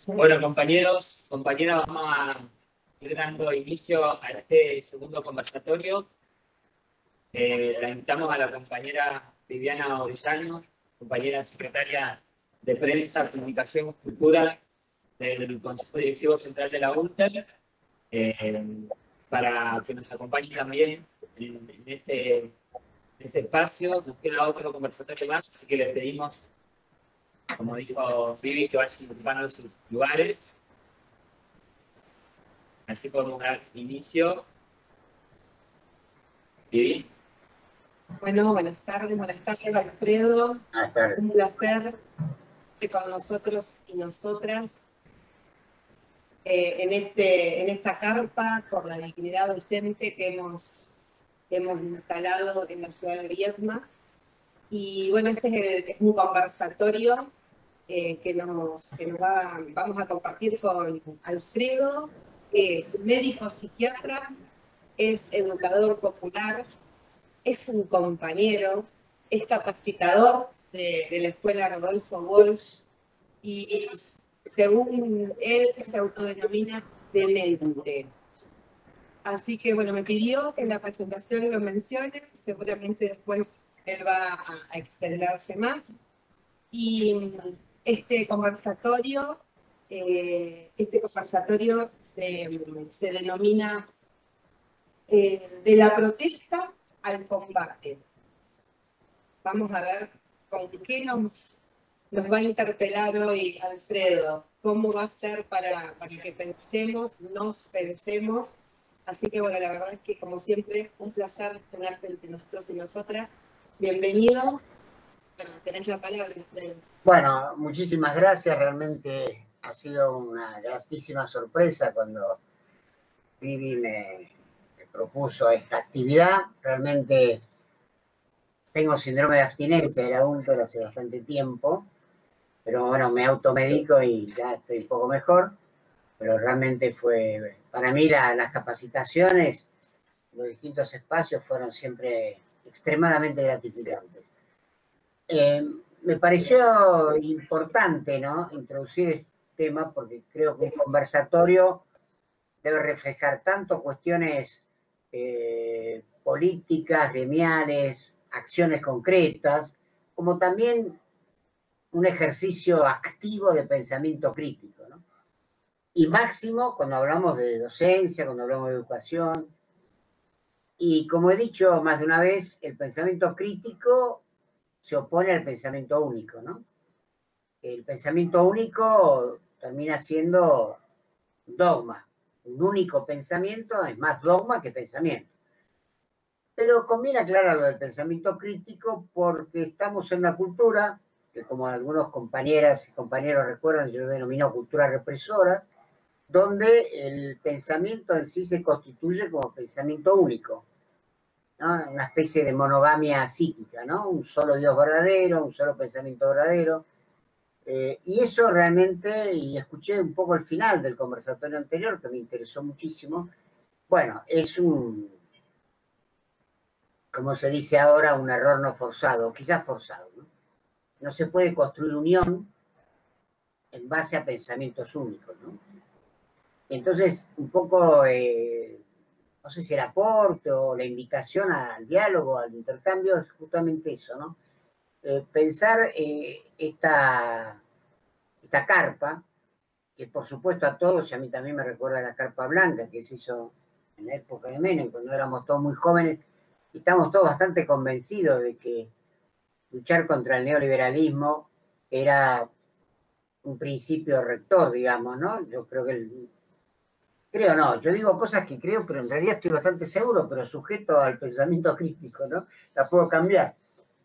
Bueno, compañeros, compañeras, vamos a ir dando inicio a este segundo conversatorio. La invitamos a la compañera Viviana Orellano, compañera secretaria de Prensa, Comunicación y Cultura del Consejo Directivo Central de la UNTER, para que nos acompañe también en este espacio. Nos queda otro conversatorio más, así que les pedimos, como dijo Vivi, que vayan ocupando sus lugares. Así podemos dar inicio. Vivi. Bueno, buenas tardes, Alfredo. Buenas tardes. Un placer estar con nosotros y nosotras en esta carpa por la dignidad docente que hemos instalado en la ciudad de Viedma. Y bueno, este es un conversatorio que vamos a compartir con Alfredo, que es médico psiquiatra, es educador popular, es un compañero, es capacitador de la Escuela Rodolfo Walsh y según él se autodenomina demente. Así que bueno, me pidió que en la presentación lo mencione, seguramente después él va a extenderse más. Y este conversatorio se denomina de la protesta al combate. Vamos a ver con qué nos va a interpelar hoy Alfredo, cómo va a ser para que nos pensemos. Así que bueno, la verdad es que como siempre, un placer tenerte entre nosotros y nosotras. Bienvenido. Bueno, tenés la palabra, Alfredo. Bueno, muchísimas gracias. Realmente ha sido una gratísima sorpresa cuando Vivi me propuso esta actividad. Realmente tengo síndrome de abstinencia de la UNTER hace bastante tiempo, pero bueno, me automedico y ya estoy un poco mejor. Pero realmente fue, para mí las capacitaciones, los distintos espacios fueron siempre extremadamente gratificantes. Me pareció importante, ¿no?, introducir este tema porque creo que un conversatorio debe reflejar tanto cuestiones políticas, gremiales, acciones concretas, como también un ejercicio activo de pensamiento crítico, ¿no? Y máximo cuando hablamos de docencia, cuando hablamos de educación. Y como he dicho más de una vez, el pensamiento crítico se opone al pensamiento único, ¿no? El pensamiento único termina siendo dogma. Un único pensamiento es más dogma que pensamiento. Pero conviene aclarar lo del pensamiento crítico porque estamos en una cultura que, como algunos compañeras y compañeros recuerdan, yo denomino cultura represora, donde el pensamiento en sí se constituye como pensamiento único, ¿no? Una especie de monogamia psíquica, ¿no? Un solo Dios verdadero, un solo pensamiento verdadero. Y eso realmente, y escuché un poco el final del conversatorio anterior, que me interesó muchísimo, bueno, es como se dice ahora, un error no forzado, quizás forzado, ¿no? No se puede construir unión en base a pensamientos únicos, ¿no? Entonces, un poco, no sé si el aporte o la invitación al diálogo, al intercambio, es justamente eso, ¿no? Pensar esta carpa, que por supuesto a todos, y a mí también me recuerda la carpa blanca que se hizo en la época de Menem, cuando éramos todos muy jóvenes, y estamos todos bastante convencidos de que luchar contra el neoliberalismo era un principio rector, digamos, ¿no? Yo creo que creo no, yo digo cosas que creo, pero en realidad estoy bastante seguro, pero sujeto al pensamiento crítico, ¿no? La puedo cambiar.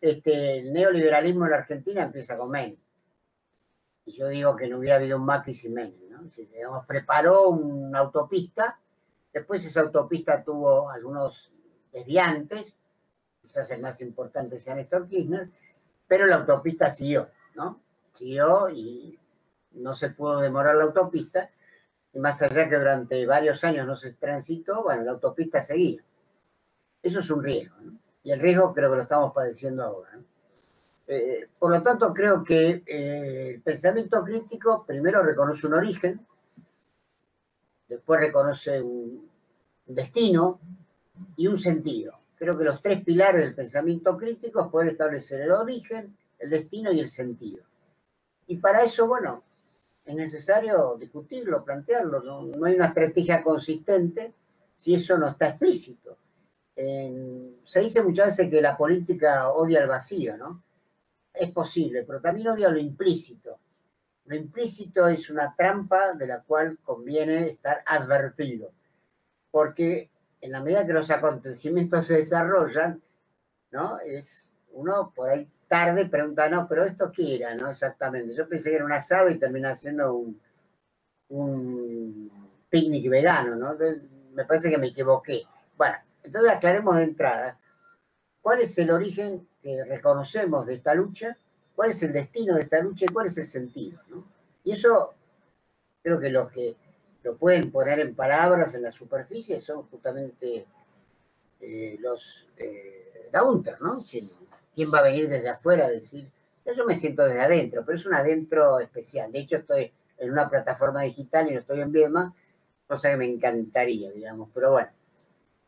El neoliberalismo en la Argentina empieza con Menem. Y yo digo que no hubiera habido un Macri sin Menem, ¿no? Digamos, preparó una autopista, después esa autopista tuvo algunos desviantes, quizás el más importante sea Néstor Kirchner, pero la autopista siguió, ¿no? Siguió y no se pudo demorar la autopista, y más allá que durante varios años no se transitó, bueno, la autopista seguía. Eso es un riesgo, ¿no? Y el riesgo creo que lo estamos padeciendo ahora, ¿no? Por lo tanto, creo que el pensamiento crítico primero reconoce un origen, después reconoce un destino y un sentido. Creo que los tres pilares del pensamiento crítico es poder establecer el origen, el destino y el sentido. Y para eso, bueno, es necesario discutirlo, plantearlo. No hay una estrategia consistente si eso no está explícito. Se dice muchas veces que la política odia el vacío, ¿no? Es posible, pero también odia lo implícito. Lo implícito es una trampa de la cual conviene estar advertido, porque en la medida que los acontecimientos se desarrollan, ¿no? Uno por ahí tarde pregunta, no, pero ¿esto qué era, no? Exactamente. Yo pensé que era un asado y terminé haciendo un picnic vegano, ¿no? Entonces, me parece que me equivoqué. Bueno, entonces aclaremos de entrada cuál es el origen que reconocemos de esta lucha, cuál es el destino de esta lucha y cuál es el sentido, ¿no? Y eso creo que los que lo pueden poner en palabras en la superficie son justamente los Gaunter, ¿no? ¿Quién va a venir desde afuera a decir? Yo me siento desde adentro, pero es un adentro especial. De hecho, estoy en una plataforma digital y no estoy en Viedma, cosa que me encantaría, digamos. Pero bueno,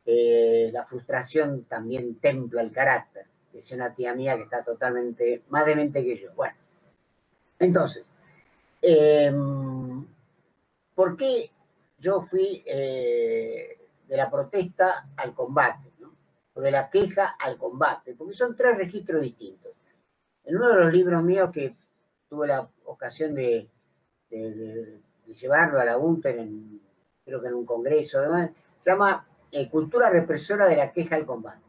la frustración también templa el carácter. Decía una tía mía que está totalmente más demente que yo. Bueno, entonces, ¿por qué yo fui de la protesta al combate, ¿no? O de la queja al combate? Porque son tres registros distintos. En uno de los libros míos que tuve la ocasión de llevarlo a la UNTER, creo que en un congreso, además, se llama Cultura represora de la queja al combate.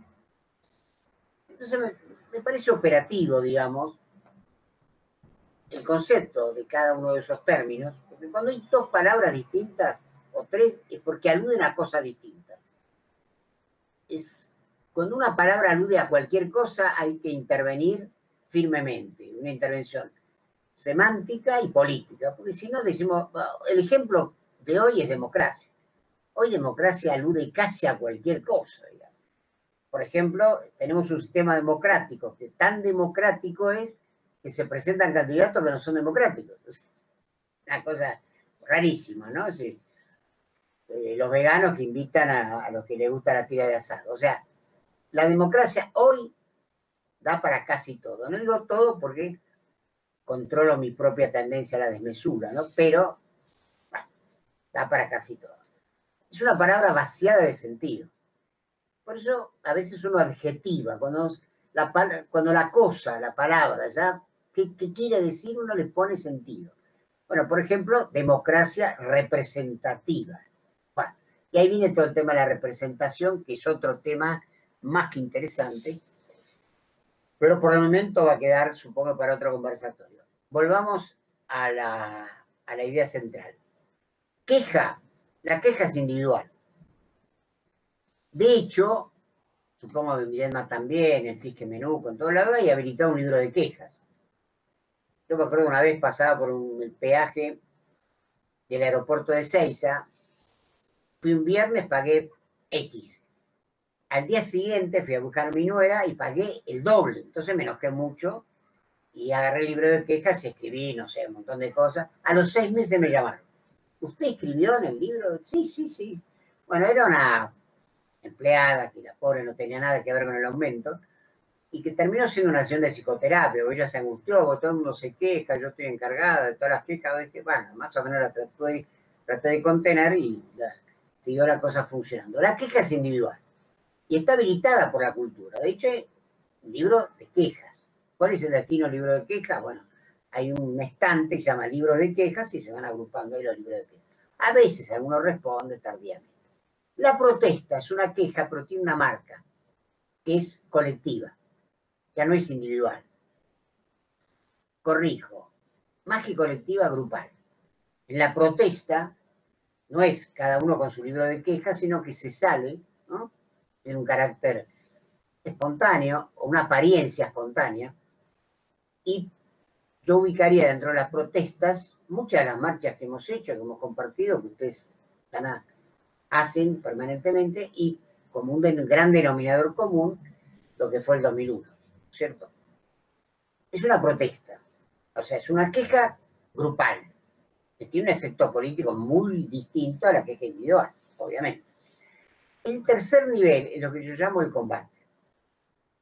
Entonces me parece operativo, digamos, el concepto de cada uno de esos términos, porque cuando hay dos palabras distintas o tres es porque aluden a cosas distintas. Cuando una palabra alude a cualquier cosa hay que intervenir firmemente, una intervención semántica y política, porque si no decimos, el ejemplo de hoy es democracia. Hoy democracia alude casi a cualquier cosa, digamos. Por ejemplo, tenemos un sistema democrático que tan democrático es que se presentan candidatos que no son democráticos. Una cosa rarísima, ¿no? Sí. Los veganos que invitan a los que les gusta la tira de asado. O sea, la democracia hoy da para casi todo. No digo todo porque controlo mi propia tendencia a la desmesura, ¿no? Pero, bueno, da para casi todo. Es una palabra vaciada de sentido. Por eso a veces uno adjetiva, cuando la cosa, la palabra, ya, ¿qué quiere decir? Uno le pone sentido. Bueno, por ejemplo, democracia representativa. Bueno, y ahí viene todo el tema de la representación, que es otro tema más que interesante, pero por el momento va a quedar, supongo, para otro conversatorio. Volvamos a la idea central. Queja. La queja es individual. De hecho, supongo que en Viedma también, en Fisque Menú, con todo lado, hay habilitado un libro de quejas. Yo me acuerdo una vez pasaba por el peaje del aeropuerto de Ezeiza, fui un viernes, pagué X. Al día siguiente fui a buscar a mi nuera y pagué el doble. Entonces me enojé mucho y agarré el libro de quejas y escribí, no sé, un montón de cosas. A los 6 meses me llamaron. ¿Usted escribió en el libro? Sí, sí, sí. Bueno, era una empleada que la pobre no tenía nada que ver con el aumento y que terminó siendo una sesión de psicoterapia, porque ella se angustió, porque todo el mundo se queja, yo estoy encargada de todas las quejas, dije, bueno, más o menos la traté de contener y siguió la cosa funcionando. La queja es individual y está habilitada por la cultura. De hecho, hay un libro de quejas. ¿Cuál es el destino del libro de quejas? Bueno, hay un estante que se llama libro de quejas y se van agrupando ahí los libros de quejas. A veces alguno responde tardíamente. La protesta es una queja, pero tiene una marca, que es colectiva, ya no es individual. Corrijo, más que colectiva, grupal. En la protesta no es cada uno con su libro de quejas, sino que se sale, ¿no? En un carácter espontáneo, o una apariencia espontánea, y yo ubicaría dentro de las protestas muchas de las marchas que hemos hecho, que hemos compartido, que ustedes hacen permanentemente, y como un gran denominador común, lo que fue el 2001, ¿cierto? es una protesta. O sea, es una queja grupal, que tiene un efecto político muy distinto a la queja individual, obviamente. El tercer nivel es lo que yo llamo el combate,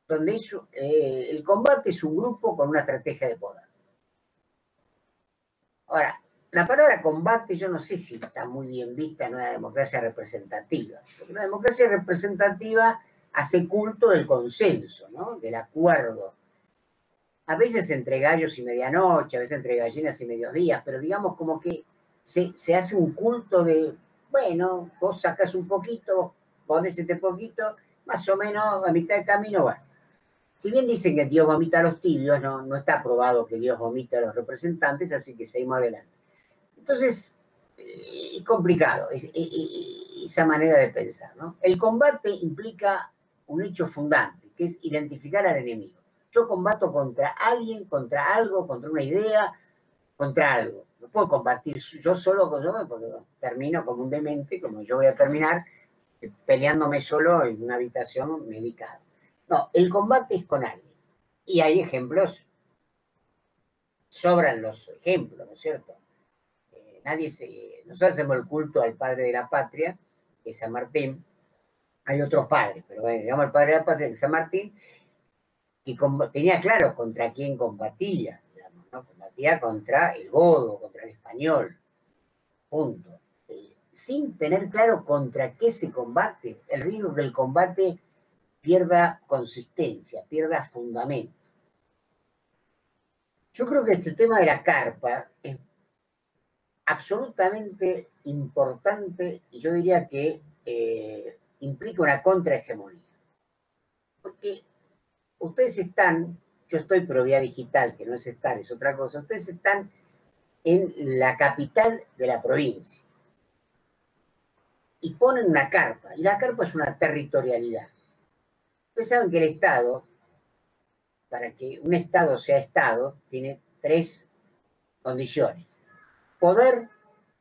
donde el combate es un grupo con una estrategia de poder. Ahora, la palabra combate yo no sé si está muy bien vista en una democracia representativa, porque una democracia representativa hace culto del consenso, ¿no? Del acuerdo. A veces entre gallos y medianoche, a veces entre gallinas y mediodías, pero digamos como que se hace un culto de, bueno, vos sacás un poquito, pones este poquito, más o menos a mitad de camino, bueno. Si bien dicen que Dios vomita a los tibios, no está probado que Dios vomita a los representantes, así que seguimos adelante. Entonces, es complicado esa manera de pensar, ¿no? El combate implica un hecho fundante, que es identificar al enemigo. Yo combato contra alguien, contra algo, contra una idea, contra algo. No puedo combatir yo solo con yo, porque termino como un demente, como yo voy a terminar, peleándome solo en una habitación medicada. No, el combate es con alguien. Y hay ejemplos, sobran los ejemplos, ¿no es cierto? Nosotros hacemos el culto al padre de la patria, que es San Martín. Hay otros padres, pero bueno, digamos el padre de la patria, que es San Martín, y tenía claro contra quién combatía, digamos, ¿no? Combatía contra el godo, contra el español, punto. Sin tener claro contra qué se combate, el riesgo es que el combate pierda consistencia, pierda fundamento. Yo creo que este tema de la carpa es absolutamente importante y yo diría que implica una contrahegemonía. Porque ustedes están, yo estoy pro vía digital, que no es estar, es otra cosa, ustedes están en la capital de la provincia y ponen una carpa, y la carpa es una territorialidad. Ustedes saben que el Estado, para que un Estado sea Estado, tiene 3 condiciones: poder,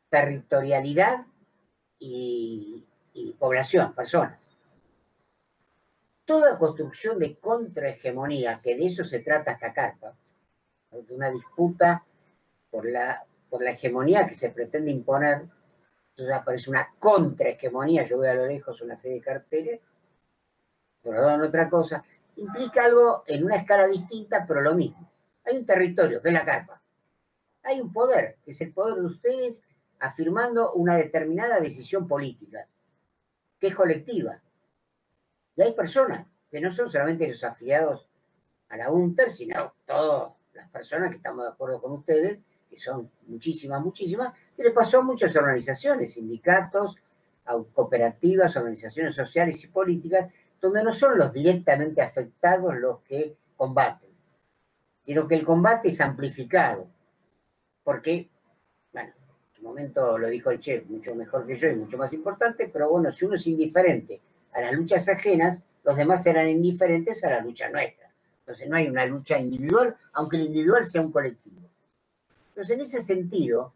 territorialidad y población, personas. Toda construcción de contrahegemonía, que de eso se trata esta carpa, de una disputa por la hegemonía que se pretende imponer, entonces aparece una contrahegemonía, yo veo a lo lejos una serie de carteles, pero no otra cosa, implica algo en una escala distinta, pero lo mismo. Hay un territorio, que es la carpa. Hay un poder, que es el poder de ustedes afirmando una determinada decisión política, que es colectiva. Y hay personas que no son solamente los afiliados a la UNTER, sino todas las personas que estamos de acuerdo con ustedes, que son muchísimas, muchísimas, que le pasó a muchas organizaciones, sindicatos, cooperativas, organizaciones sociales y políticas, donde no son los directamente afectados los que combaten, sino que el combate es amplificado, porque, bueno, en su momento lo dijo el Che, mucho mejor que yo y mucho más importante, pero bueno, si uno es indiferente a las luchas ajenas, los demás serán indiferentes a la lucha nuestra. Entonces no hay una lucha individual, aunque el individual sea un colectivo. Entonces, en ese sentido,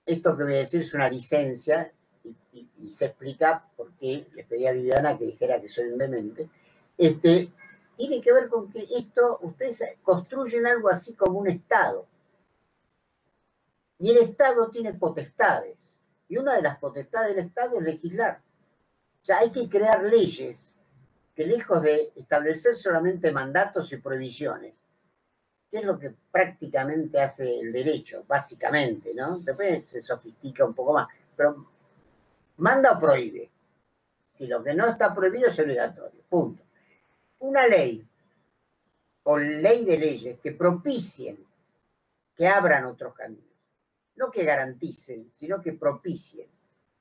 esto que voy a decir es una licencia y se explica por qué le pedí a Viviana que dijera que soy un demente. Tiene que ver con que ustedes construyen algo así como un Estado. Y el Estado tiene potestades. Y una de las potestades del Estado es legislar. O sea, hay que crear leyes que, lejos de establecer solamente mandatos y prohibiciones, que es lo que prácticamente hace el derecho, básicamente, ¿no? Después se sofistica un poco más, pero manda o prohíbe. Si lo que no está prohibido es obligatorio, punto. Una ley o ley de leyes que propicien que abran otros caminos, no que garanticen, sino que propicien.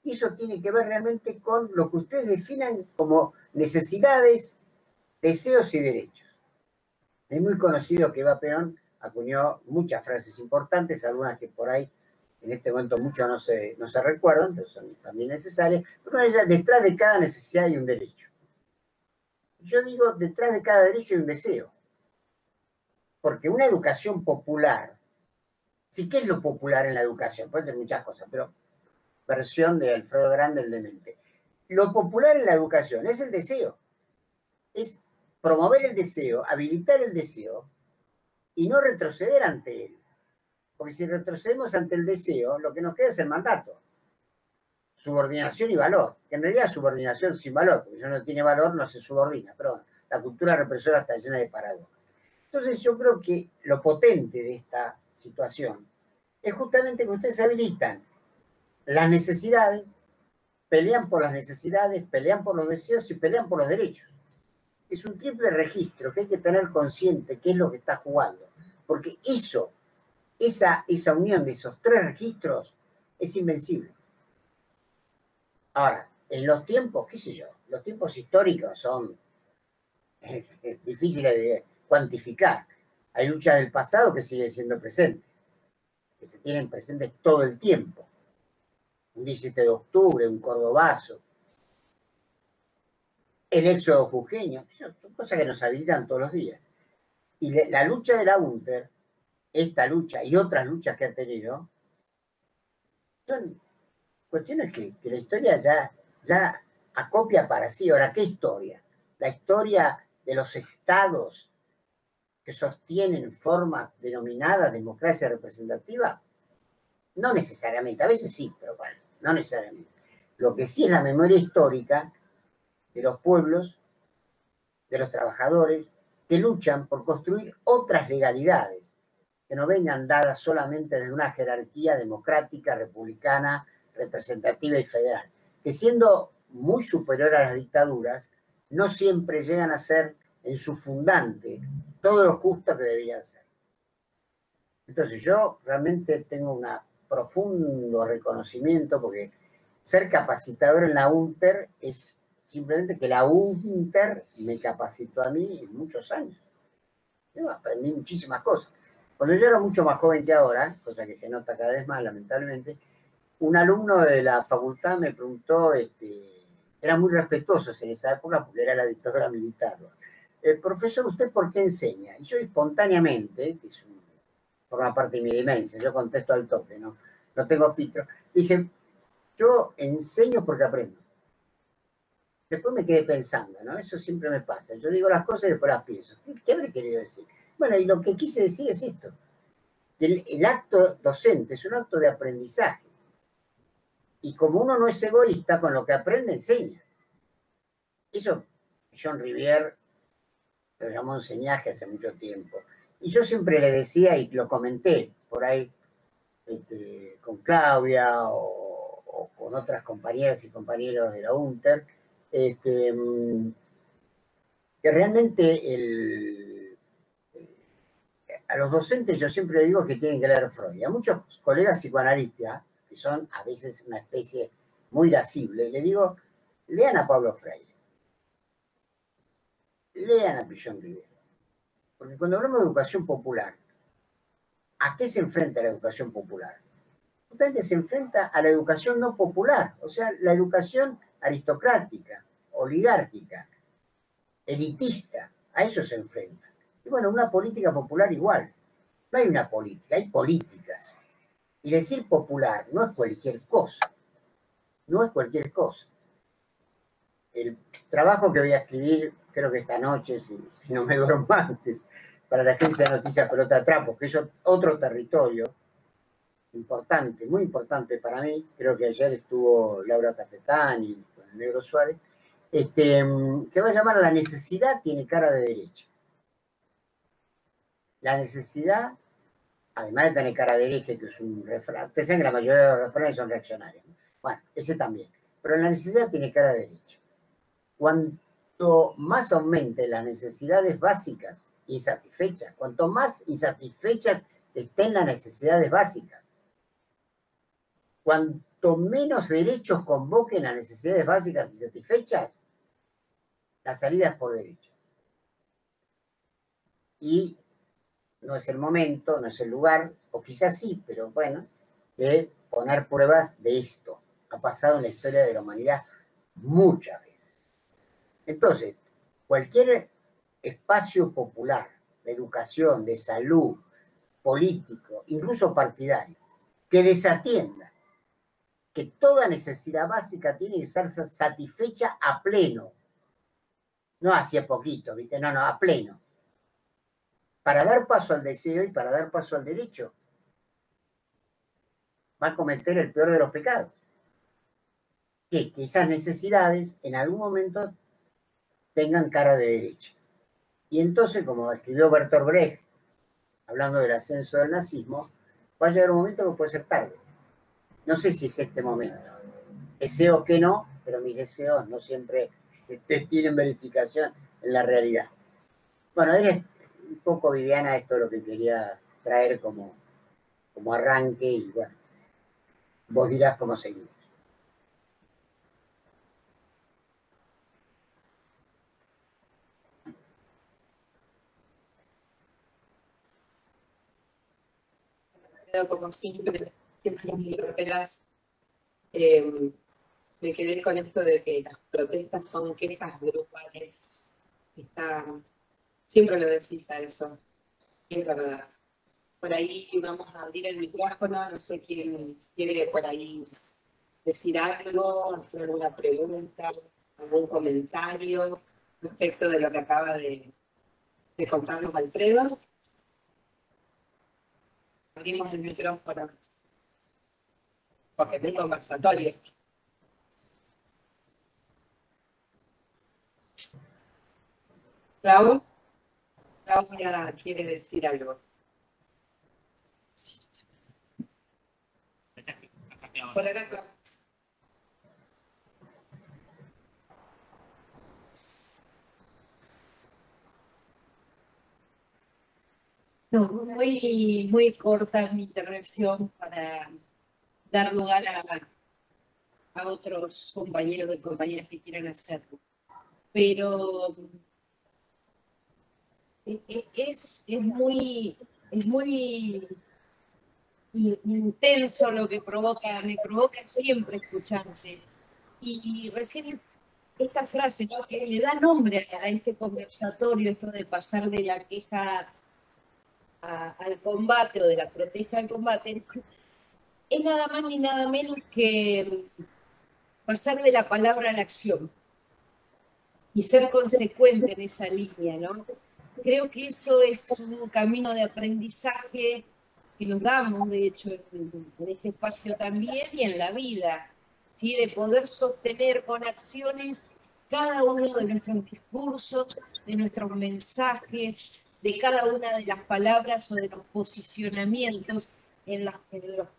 Y eso tiene que ver realmente con lo que ustedes definan como necesidades, deseos y derechos. Es muy conocido que Eva Perón acuñó muchas frases importantes, algunas que por ahí en este momento muchos no se recuerdan, pero son también necesarias, pero detrás de cada necesidad hay un derecho. Yo digo, detrás de cada derecho hay un deseo. Porque una educación popular, sí, ¿qué es lo popular en la educación? Puede ser muchas cosas, pero versión de Alfredo Grande, el demente. Lo popular en la educación es el deseo. Es promover el deseo, habilitar el deseo, y no retroceder ante él. Porque si retrocedemos ante el deseo, lo que nos queda es el mandato. Subordinación y valor, que en realidad es subordinación sin valor, porque si uno no tiene valor no se subordina, pero bueno, la cultura represora está llena de paradojas. Entonces yo creo que lo potente de esta situación es justamente que ustedes habilitan las necesidades, pelean por las necesidades, pelean por los deseos y pelean por los derechos. Es un triple registro que hay que tener consciente qué es lo que está jugando, porque esa unión de esos tres registros es invencible. Ahora, en los tiempos, qué sé yo, los tiempos históricos son difíciles de cuantificar. Hay luchas del pasado que siguen siendo presentes, que se tienen presentes todo el tiempo. Un 17 de octubre, un cordobazo, el éxodo jujeño, son cosas que nos habilitan todos los días. Y la lucha de la UNTER, esta lucha y otras luchas que ha tenido, son cuestiones que la historia ya acopia para sí. Ahora, ¿qué historia? La historia de los estados que sostienen formas denominadas democracia representativa, no necesariamente, a veces sí, pero bueno, no necesariamente. Lo que sí es la memoria histórica de los pueblos, de los trabajadores, que luchan por construir otras legalidades, que no vengan dadas solamente desde una jerarquía democrática, republicana, representativa y federal, que siendo muy superior a las dictaduras, no siempre llegan a ser en su fundante todo lo justo que deberían ser. Entonces yo realmente tengo un profundo reconocimiento, porque ser capacitador en la UNTER es simplemente que la UNTER me capacitó a mí en muchos años. Yo aprendí muchísimas cosas. Cuando yo era mucho más joven que ahora, cosa que se nota cada vez más lamentablemente, un alumno de la facultad me preguntó, eran muy respetuosos en esa época porque era la dictadura militar. Profesor, ¿usted por qué enseña? Y yo espontáneamente, que forma parte de mi demencia, yo contesto al toque, no tengo filtro, dije, yo enseño porque aprendo. Después me quedé pensando, ¿no? Eso siempre me pasa. Yo digo las cosas y después las pienso. ¿Qué habré querido decir? Bueno, y lo que quise decir es esto. El acto docente es un acto de aprendizaje. Y como uno no es egoísta, con lo que aprende, enseña. Eso John Rivière lo llamó enseñaje hace mucho tiempo. Y yo siempre le decía, y lo comenté por ahí con Claudia o con otras compañeras y compañeros de la UNTER, que realmente a los docentes yo siempre digo que tienen que leer Freud. A muchos colegas psicoanalistas, que son a veces una especie muy irascible, le digo, lean a Pablo Freire, lean a John Rivière. Porque cuando hablamos de educación popular, ¿a qué se enfrenta la educación popular? Justamente se enfrenta a la educación no popular, o sea, la educación aristocrática, oligárquica, elitista, a eso se enfrenta. Y bueno, una política popular igual. No hay una política, hay políticas. Y decir popular no es cualquier cosa. No es cualquier cosa. El trabajo que voy a escribir, creo que esta noche, si no me duermo antes, para la agencia de noticias Pelota Trapo, que es otro territorio importante, muy importante para mí. Creo que ayer estuvo Laura Tafetani con el Negro Suárez. Se va a llamar La necesidad tiene cara de derecha. La necesidad, además de tener cara de derecha, que es un refrán, ustedes saben que la mayoría de los refranes son reaccionarios, ¿no? Bueno, ese también. Pero la necesidad tiene cara de derecha. Cuanto más aumenten las necesidades básicas insatisfechas, cuanto más insatisfechas estén las necesidades básicas, cuanto menos derechos convoquen a necesidades básicas insatisfechas, la salida es por derecho. Y no es el momento, no es el lugar, o quizás sí, pero bueno, de poner pruebas de esto. Ha pasado en la historia de la humanidad muchas veces. Entonces, cualquier espacio popular, de educación, de salud, político, incluso partidario, que desatienda que toda necesidad básica tiene que ser satisfecha a pleno. No hacia poquito, ¿viste? No, a pleno. para dar paso al deseo y para dar paso al derecho, va a cometer el peor de los pecados. Que esas necesidades en algún momento tengan cara de derecho. Y entonces, como escribió Bertolt Brecht, hablando del ascenso del nazismo, va a llegar un momento que puede ser tarde. No sé si es este momento. Deseo que no, pero mis deseos no siempre tienen verificación en la realidad. Bueno, era un poco, Viviana, esto es lo que quería traer como arranque y bueno, vos dirás cómo seguir. Como siempre nos interpelas, me quedé con esto de que las protestas son quejas grupales. Siempre lo decís a eso, es verdad. Por ahí vamos a abrir el micrófono, no sé quién quiere por ahí decir algo, hacer alguna pregunta, algún comentario respecto de lo que acaba de contarnos Alfredo. Abrimos el micrófono porque es un conversatorio. Claudia quiere decir algo. Por acá. No, muy corta mi intervención para dar lugar a otros compañeros y compañeras que quieran hacerlo. Pero es muy intenso lo que me provoca siempre escucharte. Y recién esta frase, ¿no?, que le da nombre a este conversatorio, esto de pasar de la queja al combate o de la protesta al combate, es nada más ni nada menos que pasar de la palabra a la acción y ser consecuente en esa línea, ¿no? Creo que eso es un camino de aprendizaje que nos damos, de hecho, en este espacio también y en la vida, ¿sí? De poder sostener con acciones cada uno de nuestros discursos, de nuestros mensajes, de cada una de las palabras o de los posicionamientos en los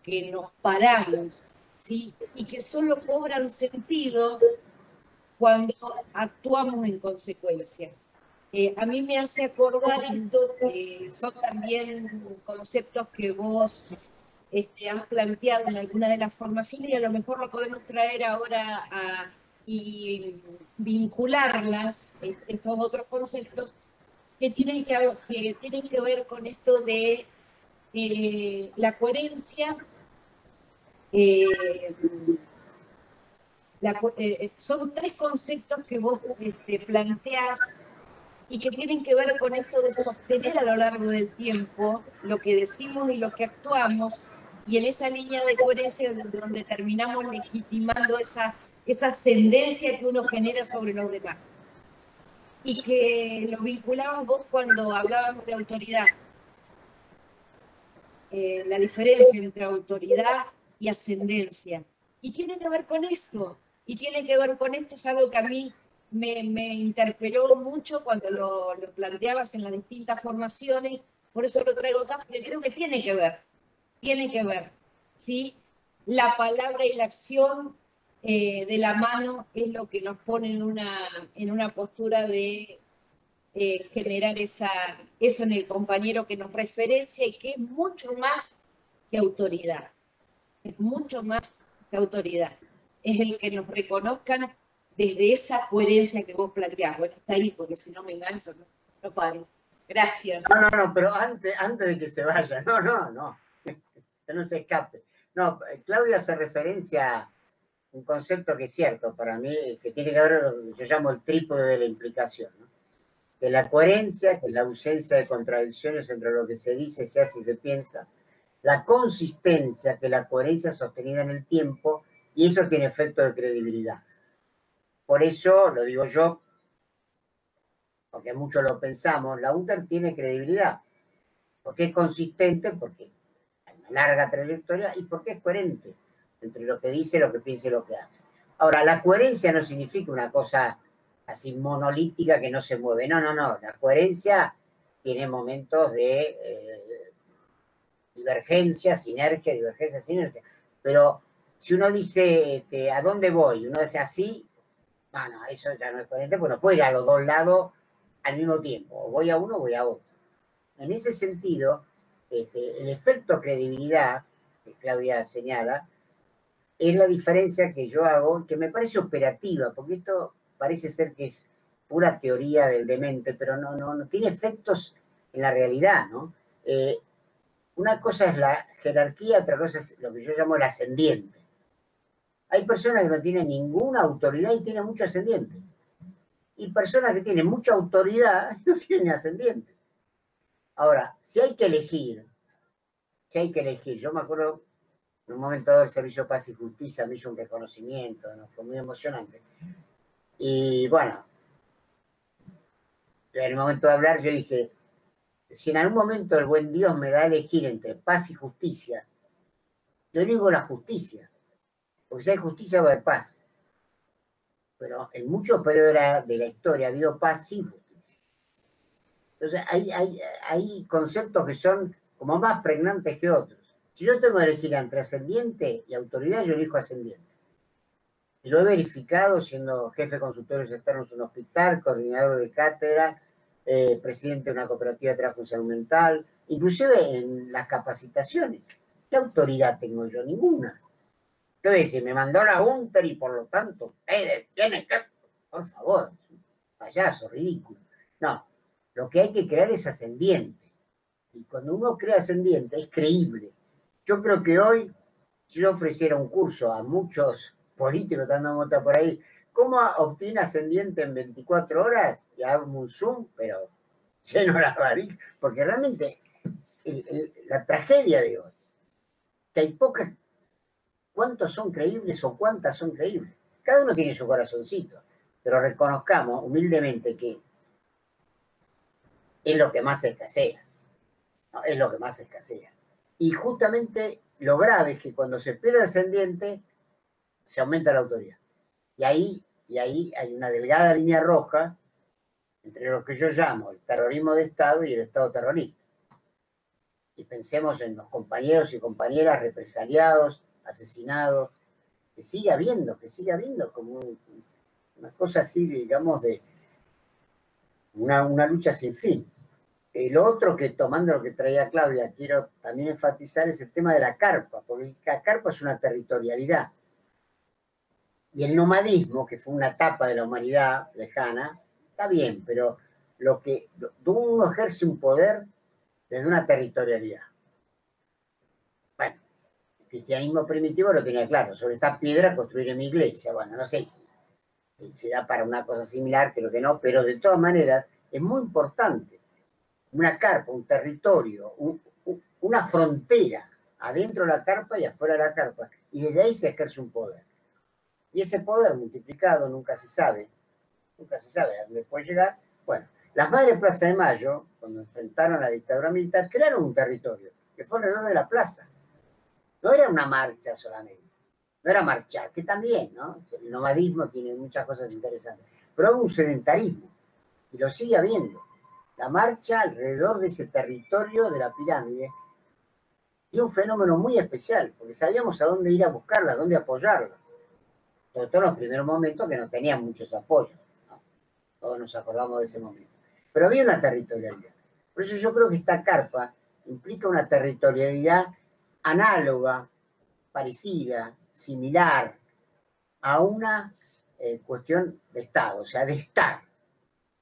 que nos paramos, ¿sí? Y que solo cobran sentido cuando actuamos en consecuencia. A mí me hace acordar esto, que son también conceptos que vos has planteado en alguna de las formaciones y a lo mejor lo podemos traer ahora y vincularlas, estos otros conceptos, que tienen que ver con esto de la coherencia. Son tres conceptos que vos planteás y que tienen que ver con esto de sostener a lo largo del tiempo lo que decimos y lo que actuamos, y en esa línea de coherencia donde terminamos legitimando esa ascendencia que uno genera sobre los demás. Y que lo vinculabas vos cuando hablábamos de autoridad. La diferencia entre autoridad y ascendencia. Y tiene que ver con esto. Y tiene que ver con esto, es algo que a mí me interpeló mucho cuando lo planteabas en las distintas formaciones. Por eso lo traigo acá, porque creo que tiene que ver. Tiene que ver. ¿Sí? La palabra y la acción de la mano es lo que nos pone en una postura de generar eso en el compañero que nos referencia y que es mucho más que autoridad. Es mucho más que autoridad. Es el que nos reconozcan desde esa coherencia que vos planteás. Bueno, está ahí, porque si no me engancho, no paro. Gracias. No, pero antes de que se vaya, no, que no se escape. No, Claudia hace referencia a un concepto que es cierto para mí, que tiene que ver, yo llamo el trípode de la implicación, ¿no? De la coherencia, que es la ausencia de contradicciones entre lo que se dice, se hace y se piensa, la consistencia, que es la coherencia sostenida en el tiempo, y eso tiene efecto de credibilidad. Por eso, lo digo yo, porque muchos lo pensamos, la UNTER tiene credibilidad, porque es consistente, porque hay una larga trayectoria y porque es coherente entre lo que dice, lo que piensa y lo que hace. Ahora, la coherencia no significa una cosa así monolítica que no se mueve. No, no, no. La coherencia tiene momentos de divergencia, sinergia. Pero si uno dice, ¿a dónde voy? Uno dice así, no, eso ya no es coherente, pues no puede ir a los dos lados al mismo tiempo. O voy a uno o voy a otro. En ese sentido, el efecto credibilidad, que Claudia señala, es la diferencia que yo hago, que me parece operativa, porque esto parece ser que es pura teoría del demente, pero no tiene efectos en la realidad, ¿no? Una cosa es la jerarquía, otra cosa es lo que yo llamo el ascendiente. Hay personas que no tienen ninguna autoridad y tienen mucho ascendiente. Y personas que tienen mucha autoridad y no tienen ascendiente. Ahora, si hay que elegir, yo me acuerdo en un momento del Servicio Paz y Justicia me hizo un reconocimiento, ¿no? Fue muy emocionante. Y bueno, en el momento de hablar yo dije, si en algún momento el buen Dios me da a elegir entre paz y justicia, yo digo la justicia, porque si hay justicia va a haber paz. Pero en muchos periodos de la historia ha habido paz sin justicia. Entonces hay conceptos que son como más pregnantes que otros. Si yo tengo que elegir entre ascendiente y autoridad, yo elijo ascendiente. Y lo he verificado siendo jefe de consultorios externos en un hospital, coordinador de cátedra, presidente de una cooperativa de trabajo en salud mental, inclusive en las capacitaciones. ¿Qué autoridad tengo yo? Ninguna. ¿Qué voy a decir? Me mandó la UNTER y por lo tanto, tiene que... Por favor, payaso, ridículo. No, lo que hay que crear es ascendiente. Y cuando uno crea ascendiente es creíble. Yo creo que hoy, si yo ofreciera un curso a muchos políticos que andan vuelta por ahí, ¿cómo obtiene ascendiente en 24 horas? Y hago un Zoom, pero lleno la barriga. Porque realmente la tragedia de hoy, que hay pocas, ¿cuántos son creíbles o cuántas son creíbles? Cada uno tiene su corazoncito, pero reconozcamos humildemente que es lo que más escasea, ¿no? Es lo que más escasea. Y justamente lo grave es que cuando se pierde ascendiente, se aumenta la autoridad. Y ahí hay una delgada línea roja entre lo que yo llamo el terrorismo de Estado y el Estado terrorista. Y pensemos en los compañeros y compañeras represaliados, asesinados, que sigue habiendo como una cosa así, digamos, de una lucha sin fin. Lo otro que, tomando lo que traía Claudia, quiero también enfatizar es el tema de la carpa, porque la carpa es una territorialidad. Y el nomadismo, que fue una etapa de la humanidad lejana, está bien, pero uno ejerce un poder desde una territorialidad. Bueno, el cristianismo primitivo lo tenía claro, sobre esta piedra construiré mi iglesia. Bueno, no sé si se da para una cosa similar, creo que no, pero de todas maneras es muy importante. Una carpa, un territorio, una frontera, adentro de la carpa y afuera de la carpa, y desde ahí se ejerce un poder. Y ese poder multiplicado nunca se sabe a dónde puede llegar. Bueno, las Madres Plaza de Mayo, cuando enfrentaron la dictadura militar, crearon un territorio, que fue alrededor de la plaza. No era una marcha solamente, no era marchar, que también, ¿no? El nomadismo tiene muchas cosas interesantes, pero hubo un sedentarismo, y lo sigue habiendo. La marcha alrededor de ese territorio de la pirámide y un fenómeno muy especial, porque sabíamos a dónde ir a buscarlas, a dónde apoyarlas. Sobre todo en los primeros momentos que no tenían muchos apoyos, ¿no? Todos nos acordamos de ese momento. Pero había una territorialidad. Por eso yo creo que esta carpa implica una territorialidad análoga, parecida, similar a una cuestión de Estado, o sea, de estar.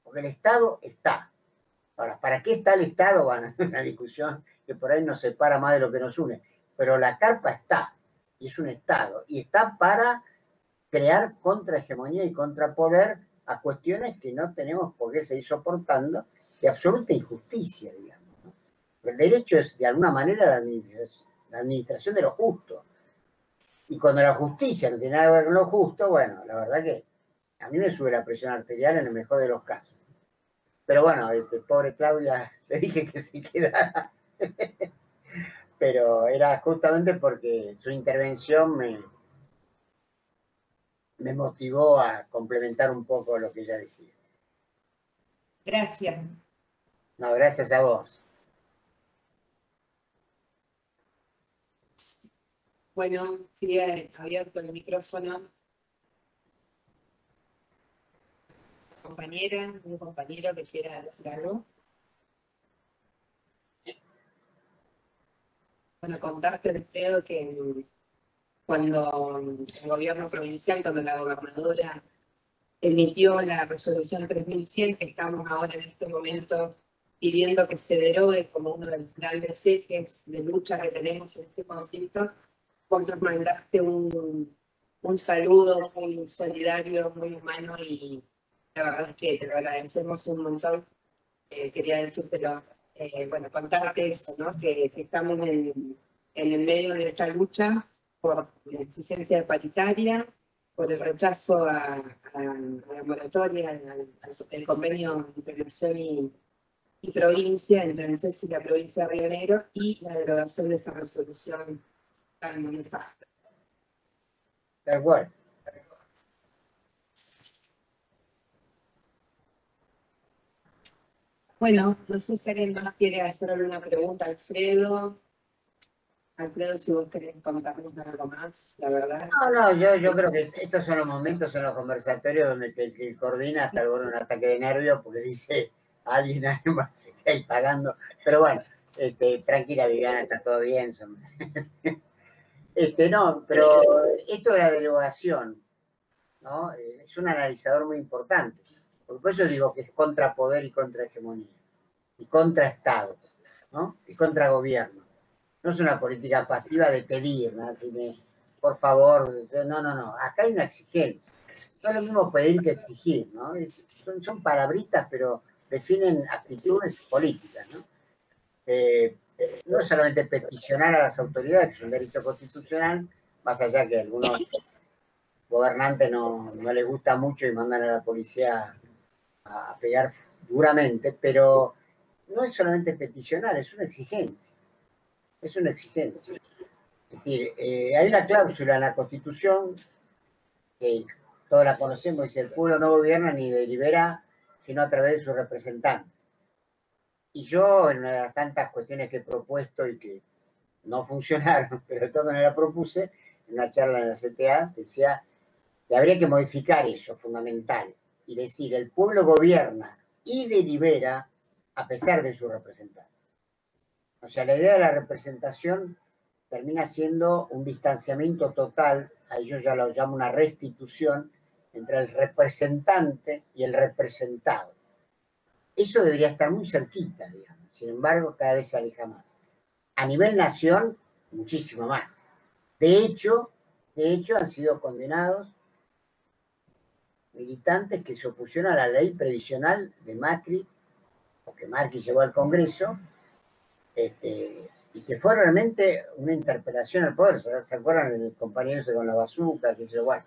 Porque el Estado está. Ahora, ¿para qué está el Estado? Bueno, es una discusión que por ahí nos separa más de lo que nos une. Pero la carpa está, y es un Estado, y está para crear contrahegemonía y contrapoder a cuestiones que no tenemos por qué seguir soportando, de absoluta injusticia, digamos, ¿no? El derecho es, de alguna manera, la administración de lo justo. Y cuando la justicia no tiene nada que ver con lo justo, bueno, la verdad que a mí me sube la presión arterial en el mejor de los casos. Pero bueno, pobre Claudia, le dije que se quedara. Pero era justamente porque su intervención me motivó a complementar un poco lo que ella decía. Gracias. No, gracias a vos. Bueno, sigue abierto el micrófono. Compañera, un compañero que quiera decir algo. Bueno, contarte, Alfredo, que cuando el gobierno provincial, cuando la gobernadora emitió la resolución 3100, que estamos ahora en este momento pidiendo que se derogue como uno de los grandes ejes de lucha que tenemos en este conflicto, vos nos mandaste un saludo muy solidario, muy humano, y la verdad es que te lo agradecemos un montón. Quería decírtelo, bueno, contarte eso, ¿no? Que estamos en el medio de esta lucha por la exigencia paritaria, por el rechazo a la moratoria, al convenio entre Nación y provincia, entre ANSES y la provincia de Río Negro, y la derogación de esa resolución tan nefasta. Tal cual. Bueno, no sé si alguien más quiere hacerle una pregunta a Alfredo. Alfredo, si vos querés contarnos algo más, la verdad. No, yo creo que estos son los momentos en los conversatorios donde el que coordina hasta el borde de un ataque de nervios porque dice alguien más se queda ahí pagando. Pero bueno, tranquila Viviana, está todo bien. No, pero esto de la derogación, ¿no? Es un analizador muy importante. Por eso digo que es contra poder y contra hegemonía, y contra Estado, ¿no? Y contra gobierno. No es una política pasiva de pedir, ¿no? Así que, por favor, no. Acá hay una exigencia. No es lo mismo pedir que exigir, ¿no? Son palabritas, pero definen actitudes políticas, ¿no? No es solamente peticionar a las autoridades, que es un derecho constitucional, más allá que a algunos gobernantes no les gusta mucho y mandan a la policía a pegar duramente, pero no es solamente peticionar, es una exigencia. Es una exigencia. Es decir, hay una cláusula en la Constitución que todos la conocemos, dice: el pueblo no gobierna ni delibera sino a través de sus representantes. Y yo, en una de las tantas cuestiones que he propuesto y que no funcionaron, pero de todas maneras propuse, en una charla en la CTA, decía que habría que modificar eso, fundamental, y decir: el pueblo gobierna y delibera a pesar de sus representantes. O sea, la idea de la representación termina siendo un distanciamiento total, a ello ya lo llamo una restitución, entre el representante y el representado. Eso debería estar muy cerquita, digamos. Sin embargo, cada vez se aleja más. A nivel nación, muchísimo más. De hecho, han sido condenados militantes que se opusieron a la ley previsional de Macri, o que Macri llevó al Congreso, y que fue realmente una interpelación al poder. ¿Se acuerdan del compañero ese con la bazuca? Que se bueno.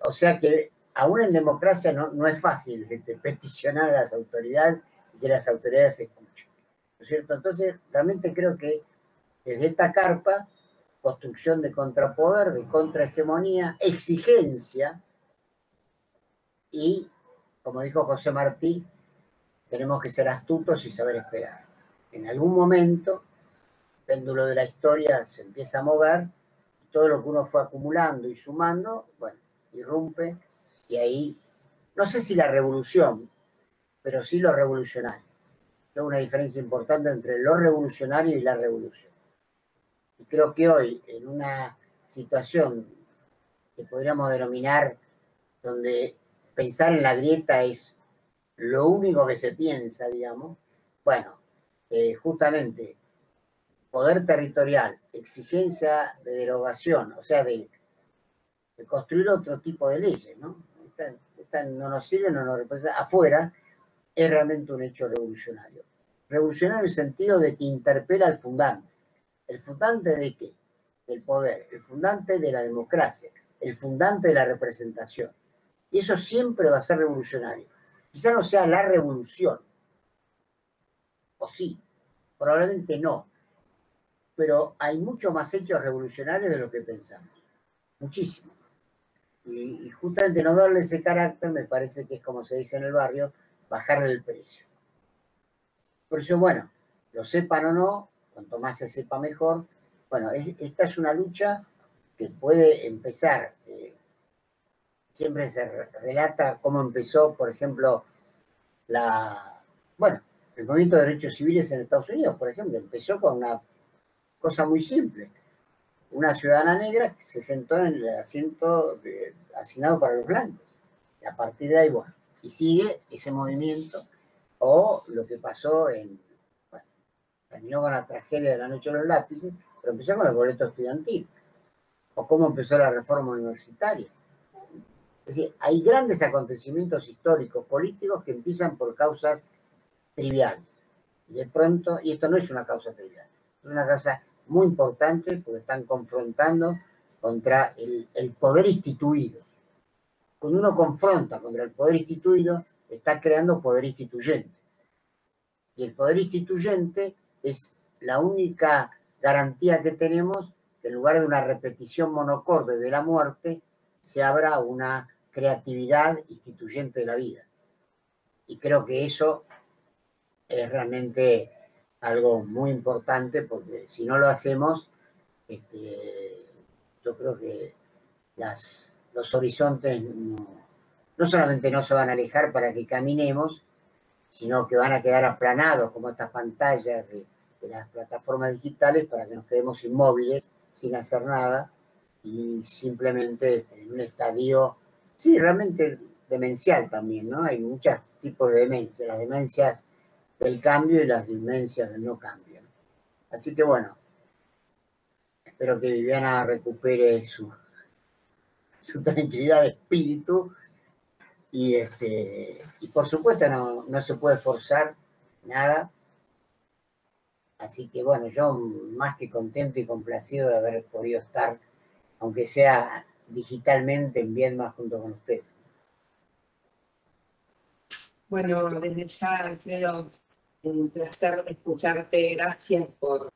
O sea que aún en democracia no es fácil peticionar a las autoridades y que las autoridades se escuchen, ¿no es cierto? Entonces, realmente creo que desde esta carpa, construcción de contrapoder, de contrahegemonía, exigencia, y, como dijo José Martí, tenemos que ser astutos y saber esperar. En algún momento, el péndulo de la historia se empieza a mover, y todo lo que uno fue acumulando y sumando, bueno, irrumpe, y ahí, no sé si la revolución, pero sí lo revolucionario. Hay una diferencia importante entre lo revolucionario y la revolución. Y creo que hoy, en una situación que podríamos denominar donde pensar en la grieta es lo único que se piensa, digamos, bueno, justamente poder territorial, exigencia de derogación, o sea, de construir otro tipo de leyes, ¿no? Esta no nos sirve, no nos representa. Afuera es realmente un hecho revolucionario. Revolucionario en el sentido de que interpela al fundante. ¿El fundante de qué? Del poder, el fundante de la democracia, el fundante de la representación. Y eso siempre va a ser revolucionario. Quizá no sea la revolución, o sí, Probablemente no, pero hay muchos más hechos revolucionarios de lo que pensamos, muchísimo. Y justamente no darle ese carácter me parece que es, como se dice en el barrio, bajarle el precio. Por eso, bueno, lo sepan o no, cuanto más se sepa mejor. Bueno, esta es una lucha que puede empezar. Siempre se relata cómo empezó, por ejemplo, el movimiento de derechos civiles en Estados Unidos, por ejemplo. Empezó con una cosa muy simple. Una ciudadana negra que se sentó en el asiento asignado para los blancos. Y a partir de ahí, bueno, y sigue ese movimiento. O lo que pasó bueno, terminó con la tragedia de la noche de los lápices, pero empezó con el boleto estudiantil. O cómo empezó la reforma universitaria. Es decir, hay grandes acontecimientos históricos, políticos, que empiezan por causas triviales. Y de pronto, y esto no es una causa trivial, es una causa muy importante porque están confrontando contra el poder instituido. Cuando uno confronta contra el poder instituido, está creando poder instituyente. Y el poder instituyente es la única garantía que tenemos que en lugar de una repetición monocorde de la muerte, se abra una creatividad instituyente de la vida. Y creo que eso es realmente algo muy importante porque si no lo hacemos, yo creo que los horizontes no solamente no se van a alejar para que caminemos, sino que van a quedar aplanados como estas pantallas de las plataformas digitales para que nos quedemos inmóviles sin hacer nada y simplemente en un estadio, sí, realmente demencial también, ¿no? Hay muchos tipos de demencia, las demencias del cambio y las demencias del no cambio, ¿no? Así que bueno, espero que Viviana recupere su tranquilidad de espíritu y por supuesto no se puede forzar nada. Así que bueno, yo más que contento y complacido de haber podido estar, aunque sea digitalmente, en Viedma junto con ustedes. Bueno, desde ya, Alfredo, un placer escucharte. Gracias por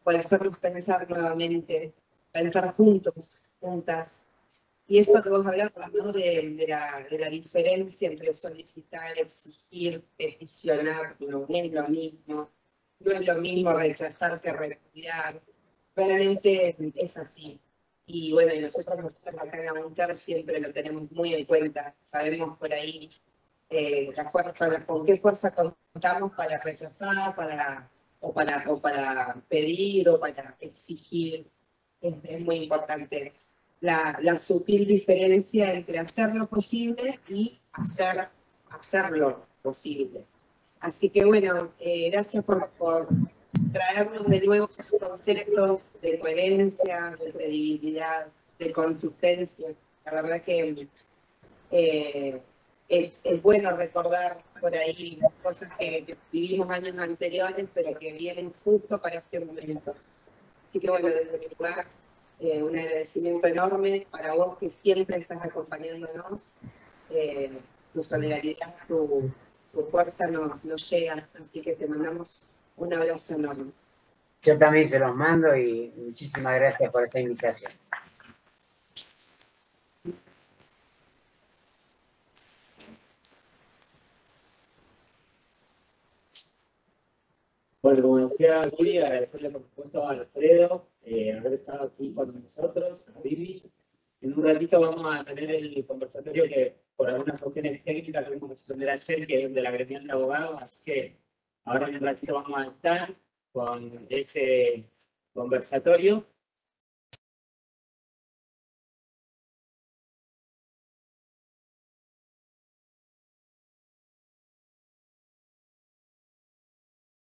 hacernos pensar nuevamente, pensar juntos, juntas. Y eso que vos hablabas, ¿no? de la diferencia entre solicitar, exigir, peticionar, no es lo mismo. No es lo mismo rechazar que repudiar. Realmente es así. Y bueno, nosotros acá en la UNTER siempre lo tenemos muy en cuenta. Sabemos por ahí con qué fuerza contamos para rechazar, o para pedir o para exigir. Es muy importante la sutil diferencia entre hacer lo posible y hacerlo posible. Así que bueno, gracias por traernos de nuevo esos conceptos de coherencia, de credibilidad, de consistencia. La verdad que es bueno recordar por ahí cosas que vivimos años anteriores, pero que vienen justo para este momento. Así que bueno, desde mi lugar, un agradecimiento enorme para vos que siempre estás acompañándonos. Tu solidaridad, tu fuerza nos llega, así que te mandamos un abrazo enorme. Yo también se los mando y muchísimas gracias por esta invitación. Bueno, como decía Juli, agradecerle por supuesto a Alfredo haber estado aquí con nosotros, a Vivi. En un ratito vamos a tener el conversatorio que por algunas cuestiones técnicas tuvimos que suspender ayer, que es de la gremial de abogados, así que ahora en un ratito vamos a estar con ese conversatorio.